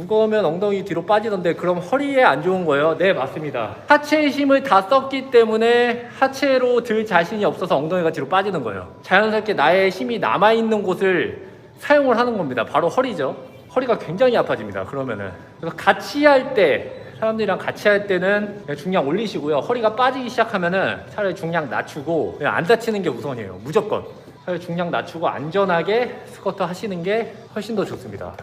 무거우면 엉덩이 뒤로 빠지던데 그럼 허리에 안 좋은 거예요? 네, 맞습니다. 하체의 힘을 다 썼기 때문에 하체로 들 자신이 없어서 엉덩이가 뒤로 빠지는 거예요. 자연스럽게 나의 힘이 남아있는 곳을 사용을 하는 겁니다. 바로 허리죠. 허리가 굉장히 아파집니다. 그러면은. 그래서 같이 할 때, 사람들이랑 같이 할 때는 그냥 중량 올리시고요. 허리가 빠지기 시작하면은 차라리 중량 낮추고 그냥 안 다치는 게 우선이에요. 무조건. 차라리 중량 낮추고 안전하게 스쿼트 하시는 게 훨씬 더 좋습니다.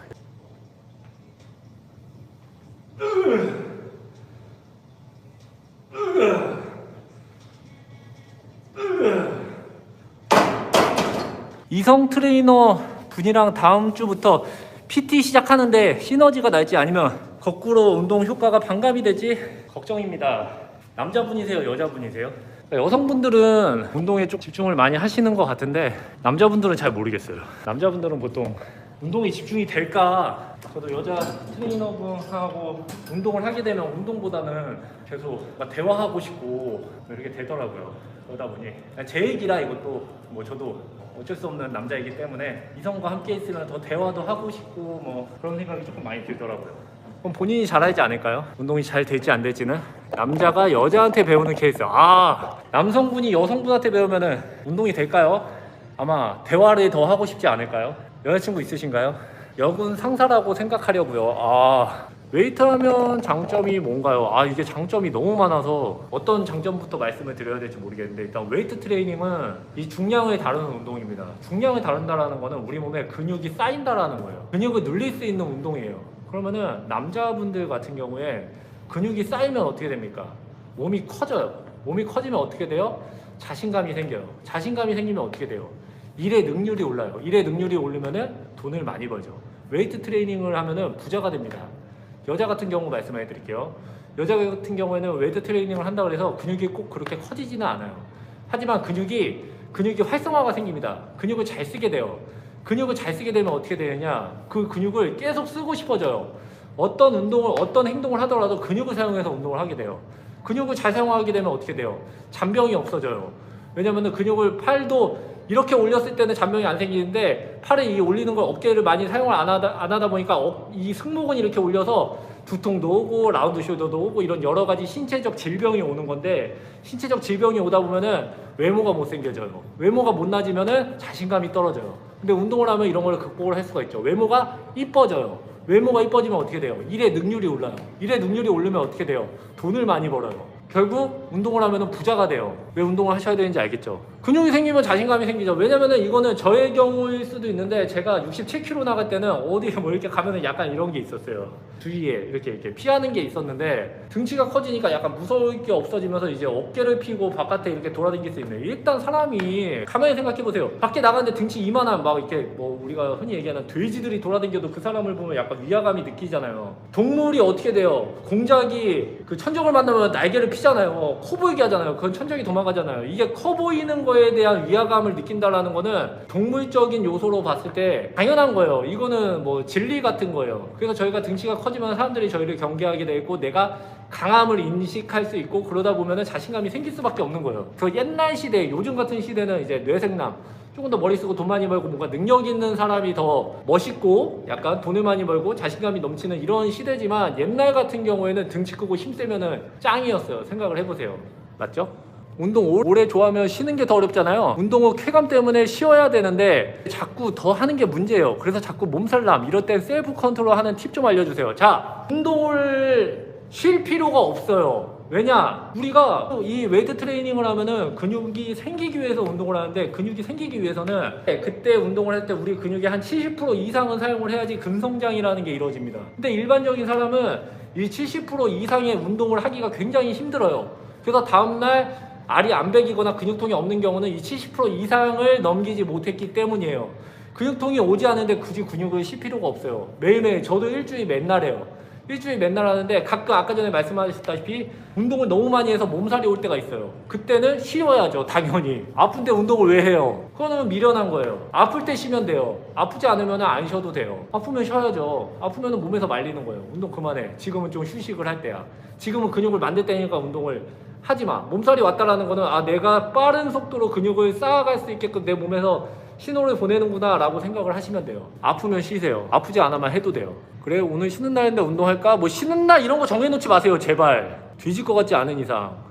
이성 트레이너 분이랑 다음 주부터 PT 시작하는데 시너지가 날지 아니면 거꾸로 운동 효과가 반감이 될지 걱정입니다. 남자분이세요? 여자분이세요? 여성분들은 운동에 좀 집중을 많이 하시는 것 같은데 남자분들은 잘 모르겠어요. 남자분들은 보통 운동에 집중이 될까? 저도 여자 트레이너분하고 운동을 하게 되면 운동보다는 계속 막 대화하고 싶고 이렇게 되더라고요. 그러다 보니 제 얘기라 이것도 뭐 저도 어쩔 수 없는 남자이기 때문에 이성과 함께 있으면 더 대화도 하고 싶고 뭐 그런 생각이 조금 많이 들더라고요. 그럼 본인이 잘하지 않을까요? 운동이 잘 될지 안 될지는 남자가 여자한테 배우는 케이스. 남성분이 여성분한테 배우면은 운동이 될까요? 아마 대화를 더 하고 싶지 않을까요? 여자친구 있으신가요? 여군 상사라고 생각하려고요. 웨이트 하면 장점이 뭔가요? 이게 장점이 너무 많아서 어떤 장점부터 말씀을 드려야 될지 모르겠는데 일단 웨이트 트레이닝은 이 중량을 다루는 운동입니다. 중량을 다룬다라는 거는 우리 몸에 근육이 쌓인다라는 거예요. 근육을 늘릴 수 있는 운동이에요. 그러면은 남자분들 같은 경우에 근육이 쌓이면 어떻게 됩니까? 몸이 커져요. 몸이 커지면 어떻게 돼요? 자신감이 생겨요. 자신감이 생기면 어떻게 돼요? 일의 능률이 올라요. 일의 능률이 오르면은 돈을 많이 벌죠. 웨이트 트레이닝을 하면은 부자가 됩니다. 여자 같은 경우 말씀해 드릴게요. 여자 같은 경우에는 웨이트 트레이닝을 한다고 해서 근육이 꼭 그렇게 커지지는 않아요. 하지만 근육이 활성화가 생깁니다. 근육을 잘 쓰게 돼요. 근육을 잘 쓰게 되면 어떻게 되느냐? 그 근육을 계속 쓰고 싶어져요. 어떤 운동을, 어떤 행동을 하더라도 근육을 사용해서 운동을 하게 돼요. 근육을 잘 사용하게 되면 어떻게 돼요? 잔병이 없어져요. 왜냐면은 근육을 팔도 이렇게 올렸을 때는 잔병이 안 생기는데 팔을 이 올리는 걸 어깨를 많이 사용을 안 하다 보니까 이 승모근 이렇게 올려서 두통도 오고 라운드 숄더도 오고 이런 여러 가지 신체적 질병이 오는 건데 신체적 질병이 오다 보면은 외모가 못생겨져요. 외모가 못나지면은 자신감이 떨어져요. 근데 운동을 하면 이런 걸 극복을 할 수가 있죠. 외모가 이뻐져요. 외모가 이뻐지면 어떻게 돼요? 일의 능률이 올라요. 일의 능률이 오르면 어떻게 돼요? 돈을 많이 벌어요. 결국 운동을 하면 부자가 돼요. 왜 운동을 하셔야 되는지 알겠죠? 근육이 생기면 자신감이 생기죠. 왜냐면은 이거는 저의 경우일 수도 있는데 제가 67kg 나갈 때는 어디에 뭐 이렇게 가면은 약간 이런 게 있었어요. 주위에 이렇게 피하는 게 있었는데 등치가 커지니까 약간 무서울 게 없어지면서 이제 어깨를 피고 바깥에 이렇게 돌아다닐 수 있네요. 일단 사람이 가만히 생각해 보세요. 밖에 나가는데 등치 이만한 막 이렇게 뭐 우리가 흔히 얘기하는 돼지들이 돌아다녀도 그 사람을 보면 약간 위화감이 느끼잖아요. 동물이 어떻게 돼요? 공작이 그 천적을 만나면 날개를 피잖아요. 커 보이게 하잖아요. 그건 천적이 도망가잖아요. 이게 커 보이는 거에 대한 위화감을 느낀다라는 거는 동물적인 요소로 봤을 때 당연한 거예요. 이거는 뭐 진리 같은 거예요. 그래서 저희가 등치가 커지면 사람들이 저희를 경계하게 되고 내가 강함을 인식할 수 있고 그러다 보면은 자신감이 생길 수밖에 없는 거예요. 그 옛날 시대, 요즘 같은 시대는 이제 뇌생남 조금 더 머리 쓰고 돈 많이 벌고 뭔가 능력 있는 사람이 더 멋있고 약간 돈을 많이 벌고 자신감이 넘치는 이런 시대지만 옛날 같은 경우에는 등치 크고 힘세면은 짱이었어요. 생각을 해보세요. 맞죠? 운동 오래 좋아하면 쉬는 게 더 어렵잖아요. 운동은 쾌감 때문에 쉬어야 되는데 자꾸 더 하는 게 문제예요. 그래서 자꾸 몸살남 이럴 땐 셀프 컨트롤 하는 팁 좀 알려주세요. 자, 운동을 쉴 필요가 없어요. 왜냐? 우리가 이 웨이트 트레이닝을 하면은 근육이 생기기 위해서 운동을 하는데 근육이 생기기 위해서는 그때 운동을 할 때 우리 근육의 한 70% 이상은 사용을 해야지 근성장이라는 게 이루어집니다. 근데 일반적인 사람은 이 70% 이상의 운동을 하기가 굉장히 힘들어요. 그래서 다음날 알이 안 배기거나 근육통이 없는 경우는 이 70% 이상을 넘기지 못했기 때문이에요. 근육통이 오지 않는데 굳이 근육을 쉴 필요가 없어요. 매일매일 저도 일주일 맨날 해요. 일주일 맨날 하는데 가끔 아까 전에 말씀하셨다시피 운동을 너무 많이 해서 몸살이 올 때가 있어요. 그때는 쉬어야죠. 당연히. 아픈데 운동을 왜 해요? 그거는 미련한 거예요. 아플 때 쉬면 돼요. 아프지 않으면 안 쉬어도 돼요. 아프면 쉬어야죠. 아프면 몸에서 말리는 거예요. 운동 그만해. 지금은 좀 휴식을 할 때야. 지금은 근육을 만들 때니까 운동을 하지 마. 몸살이 왔다라는 거는 내가 빠른 속도로 근육을 쌓아갈 수 있게끔 내 몸에서 신호를 보내는구나 라고 생각을 하시면 돼요. 아프면 쉬세요. 아프지 않으면 해도 돼요. 그래 오늘 쉬는 날인데 운동할까? 뭐 쉬는 날 이런 거 정해놓지 마세요 제발. 뒤질 것 같지 않은 이상.